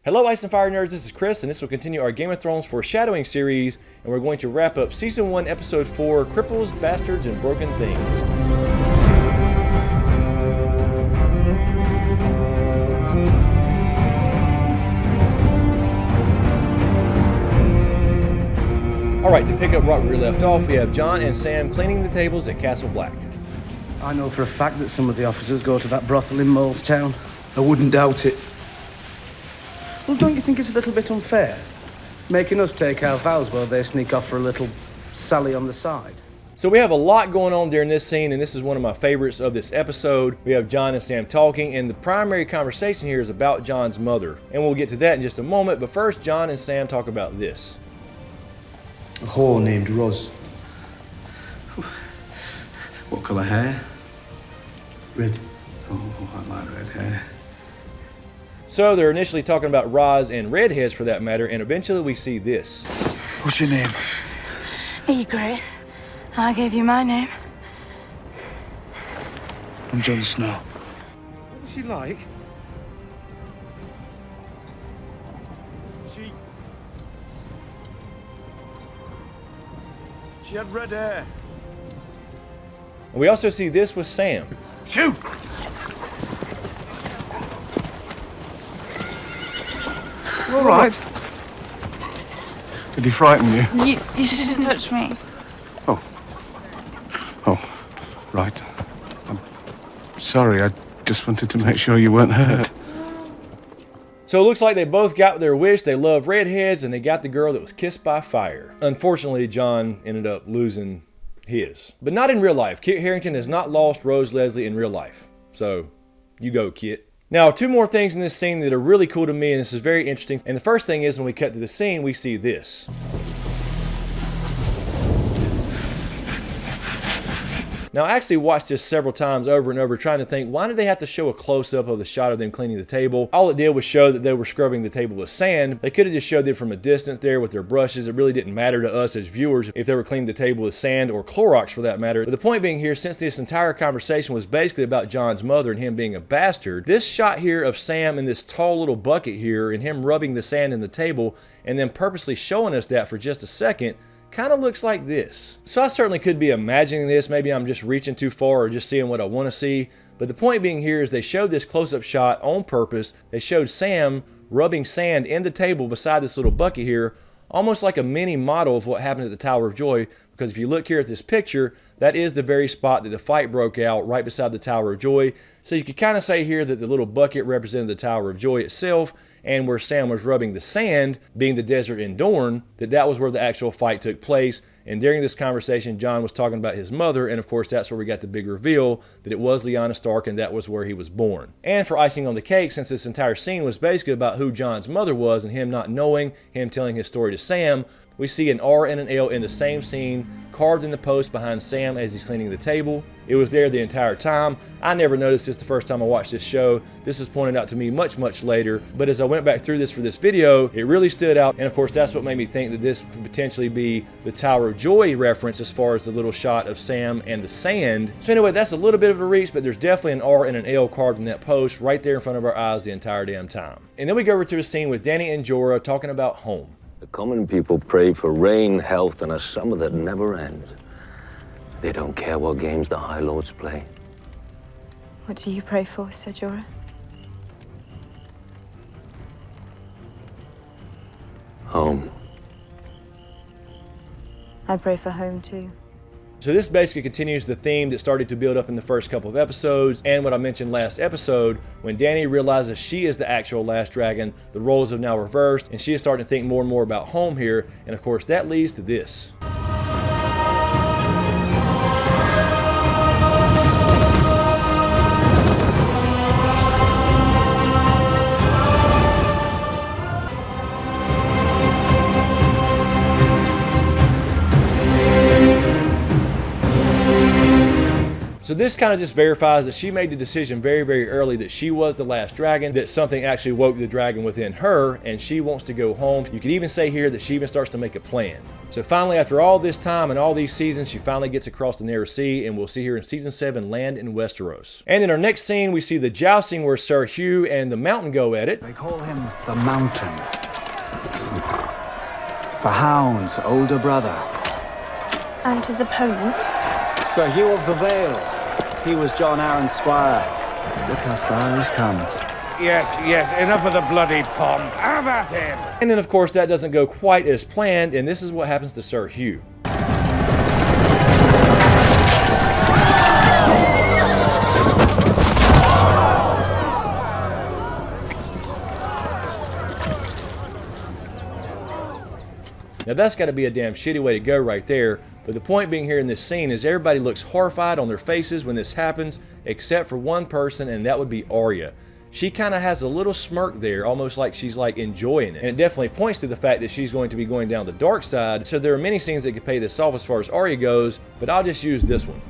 Hello Ice and Fire Nerds, this is Chris, and this will continue our Game of Thrones Foreshadowing series, and we're going to wrap up Season 1, Episode 4, Cripples, Bastards, and Broken Things. Alright, to pick up right where we left off, we have Jon and Sam cleaning the tables at Castle Black. I know for a fact that some of the officers go to that brothel in Molestown. I wouldn't doubt it. Well, don't you think it's a little bit unfair? Making us take our vows while they sneak off for a little sally on the side. So we have a lot going on during this scene, and this is one of my favorites of this episode. We have Jon and Sam talking, and the primary conversation here is about Jon's mother. And we'll get to that in just a moment, but first Jon and Sam talk about this. A whore named Ros. What colour hair? Red. Oh, I like red hair. So they're initially talking about Ros and redheads for that matter, and eventually we see this. What's your name? Egret. I gave you my name. I'm Jon Snow. What was she like? She had red hair. And we also see this with Sam. Shoot! All right. Did he frighten you? You shouldn't touch me. Oh, right. I'm sorry, I just wanted to make sure you weren't hurt. So it looks like they both got their wish. They love redheads, and they got the girl that was kissed by fire. Unfortunately, Jon ended up losing his. But not in real life. Kit Harington has not lost Rose Leslie in real life. So, you go, Kit. Now, two more things in this scene that are really cool to me, and this is very interesting. And the first thing is when we cut to the scene, we see this. Now, I actually watched this several times over and over trying to think, why did they have to show a close-up of the shot of them cleaning the table? All it did was show that they were scrubbing the table with sand. They could have just showed it from a distance there with their brushes. It really didn't matter to us as viewers if they were cleaning the table with sand or Clorox for that matter. But the point being here, since this entire conversation was basically about Jon's mother and him being a bastard, this shot here of Sam in this tall little bucket here and him rubbing the sand in the table and then purposely showing us that for just a second kind of looks like this. So I certainly could be imagining this. Maybe I'm just reaching too far or just seeing what I want to see. But the point being here is they showed this close-up shot on purpose. They showed Sam rubbing sand in the table beside this little bucket here, almost like a mini model of what happened at the Tower of Joy. Because if you look here at this picture, that is the very spot that the fight broke out, right beside the Tower of Joy. So you could kind of say here that the little bucket represented the Tower of Joy itself, and where Sam was rubbing the sand, being the desert in Dorne, that was where the actual fight took place. And during this conversation, Jon was talking about his mother, and of course that's where we got the big reveal that it was Lyanna Stark and that was where he was born. And for icing on the cake, since this entire scene was basically about who Jon's mother was and him not knowing, him telling his story to Sam, we see an R and an L in the same scene, carved in the post behind Sam as he's cleaning the table. It was there the entire time. I never noticed this the first time I watched this show. This was pointed out to me much, much later. But as I went back through this for this video, it really stood out. And of course, that's what made me think that this could potentially be the Tower of Joy reference as far as the little shot of Sam and the sand. So anyway, that's a little bit of a reach, but there's definitely an R and an L carved in that post right there in front of our eyes the entire damn time. And then we go over to a scene with Dany and Jorah talking about home. The common people pray for rain, health, and a summer that never ends. They don't care what games the High Lords play. What do you pray for, Sir Jorah? Home. I pray for home too. So this basically continues the theme that started to build up in the first couple of episodes, and what I mentioned last episode, when Dany realizes she is the actual last dragon, the roles have now reversed, and she is starting to think more and more about home here, and of course that leads to this. So So this kind of just verifies that she made the decision very, very early that she was the last dragon, that something actually woke the dragon within her, and she wants to go home. You could even say here that she even starts to make a plan. So finally, after all this time and all these seasons, she finally gets across the Narrow Sea, and we'll see her in season 7 land in Westeros. And in our next scene, we see the jousting where Sir Hugh and the Mountain go at it. They call him the Mountain. The Hound's older brother. And his opponent? Sir Hugh of the Vale. He was John Arryn's squire. Look how far he's come. Yes, enough of the bloody pomp. Have at him! And then, of course, that doesn't go quite as planned, and this is what happens to Sir Hugh. Now that's got to be a damn shitty way to go right there, but the point being here in this scene is everybody looks horrified on their faces when this happens, except for one person, and that would be Arya. She kind of has a little smirk there, almost like she's like enjoying it. And it definitely points to the fact that she's going to be going down the dark side. So there are many scenes that could pay this off as far as Arya goes, but I'll just use this one.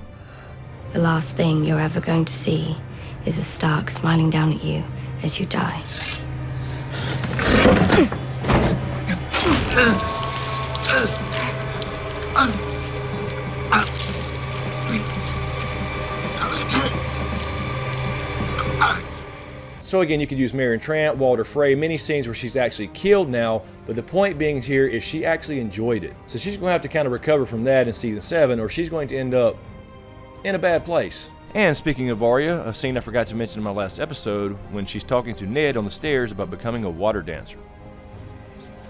The last thing you're ever going to see is a Stark smiling down at you as you die. So again, you could use Meryn Trant, Walder Frey, many scenes where she's actually killed now, but the point being here is she actually enjoyed it. So she's going to have to kind of recover from that in season 7, or she's going to end up in a bad place. And speaking of Arya, a scene I forgot to mention in my last episode, when she's talking to Ned on the stairs about becoming a water dancer.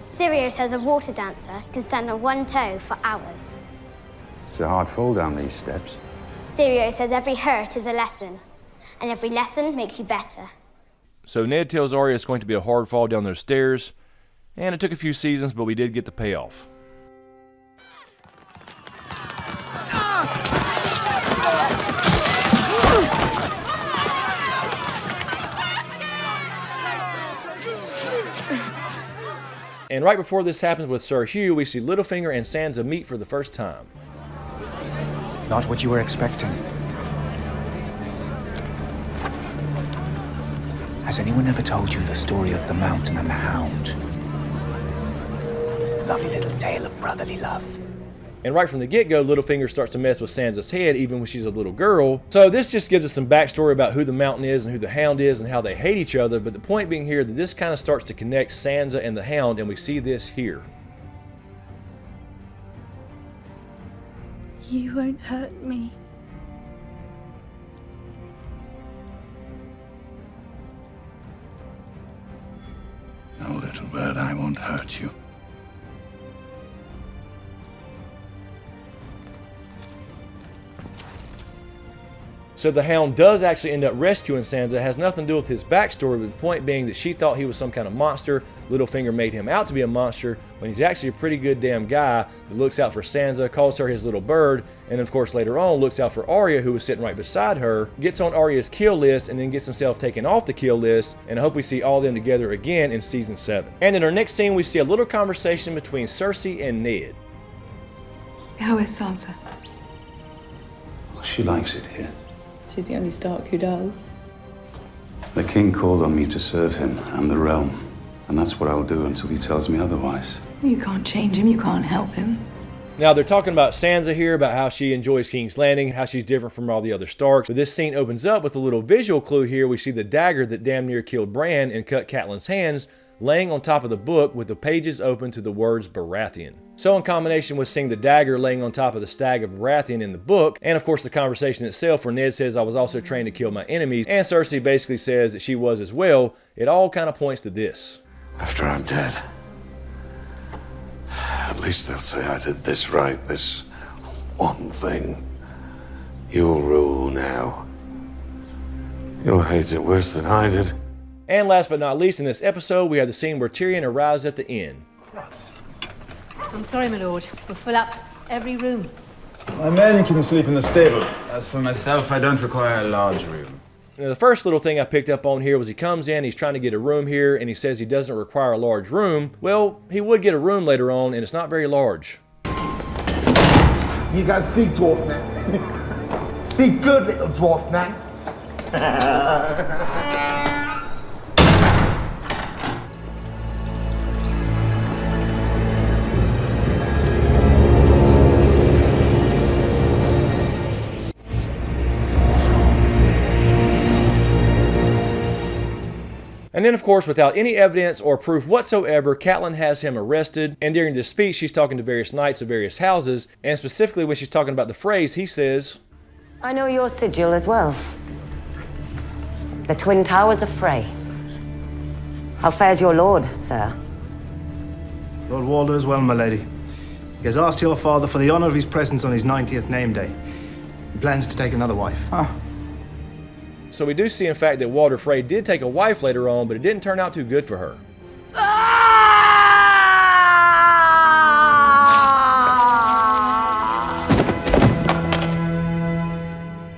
Syrio says a water dancer can stand on one toe for hours. It's a hard fall down these steps. Syrio says every hurt is a lesson, and every lesson makes you better. So Ned tells Arya it's going to be a hard fall down those stairs, and it took a few seasons, but we did get the payoff. And right before this happens with Sir Hugh, we see Littlefinger and Sansa meet for the first time. Not what you were expecting. Has anyone ever told you the story of the Mountain and the Hound? Lovely little tale of brotherly love. And right from the get-go, Littlefinger starts to mess with Sansa's head, even when she's a little girl. So this just gives us some backstory about who the Mountain is and who the Hound is and how they hate each other. But the point being here that this kind of starts to connect Sansa and the Hound, and we see this here. You won't hurt me. No, little bird, I won't hurt you. So the Hound does actually end up rescuing Sansa. It has nothing to do with his backstory, but the point being that she thought he was some kind of monster. Littlefinger made him out to be a monster when he's actually a pretty good damn guy that looks out for Sansa, calls her his little bird, and of course later on looks out for Arya, who was sitting right beside her, gets on Arya's kill list, and then gets himself taken off the kill list. And I hope we see all of them together again in season 7. And in our next scene, we see a little conversation between Cersei and Ned. How is Sansa? Well, she likes it here. She's the only Stark who does. The king called on me to serve him and the realm, and that's what I'll do until he tells me otherwise. You can't change him, you can't help him. Now they're talking about Sansa here, about how she enjoys King's Landing, how she's different from all the other Starks. But this scene opens up with a little visual clue here. We see the dagger that damn near killed Bran and cut Catelyn's hands laying on top of the book with the pages open to the words Baratheon. So in combination with seeing the dagger laying on top of the stag of Baratheon in the book, and of course the conversation itself where Ned says I was also trained to kill my enemies, and Cersei basically says that she was as well, it all kind of points to this. After I'm dead, at least they'll say I did this right, this one thing. You'll rule now. You'll hate it worse than I did. And last but not least in this episode, we have the scene where Tyrion arrives at the inn. I'm sorry, my lord. We'll fill up every room. My men can sleep in the stable. As for myself, I don't require a large room. Now, the first little thing I picked up on here was he comes in, he's trying to get a room here, and he says he doesn't require a large room. Well, he would get a room later on, and it's not very large. You got sneak talk, man. Sleep good, little dwarf man. And then, of course, without any evidence or proof whatsoever, Catelyn has him arrested. And during this speech, she's talking to various knights of various houses. And specifically, when she's talking about the phrase, he says, I know your sigil as well. The Twin Towers of Frey. How fares your lord, sir? Lord Walder is well, my lady. He has asked your father for the honor of his presence on his 90th name day. He plans to take another wife. So we do see, in fact, that Walder Frey did take a wife later on, but it didn't turn out too good for her.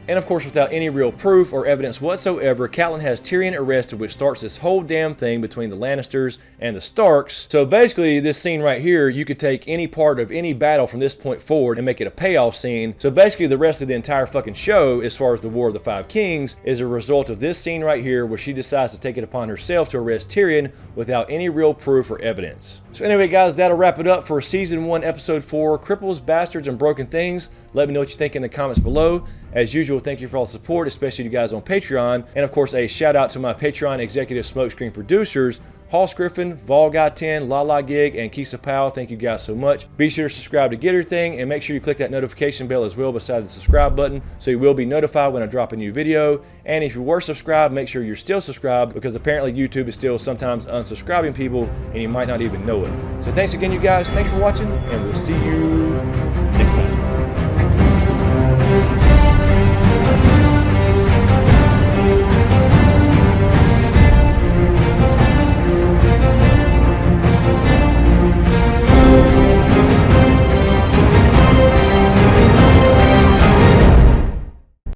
And of course, without any real proof or evidence whatsoever, Catelyn has Tyrion arrested, which starts this whole damn thing between the Lannisters and the Starks. So basically, this scene right here, you could take any part of any battle from this point forward and make it a payoff scene. So basically, the rest of the entire fucking show, as far as the War of the Five Kings, is a result of this scene right here, where she decides to take it upon herself to arrest Tyrion without any real proof or evidence. So anyway, guys, that'll wrap it up for Season 1, Episode 4, Cripples, Bastards, and Broken Things. Let me know what you think in the comments below. As usual, thank you for all the support, especially you guys on Patreon. And of course, a shout out to my Patreon executive smokescreen producers, Hoss Griffin, Vol10, Lala Gig, and Kissa Powell. Thank you guys so much. Be sure to subscribe to get everything, and make sure you click that notification bell as well beside the subscribe button, so you will be notified when I drop a new video. And if you were subscribed, make sure you're still subscribed, because apparently YouTube is still sometimes unsubscribing people, and you might not even know it. So thanks again, you guys. Thanks for watching, and we'll see you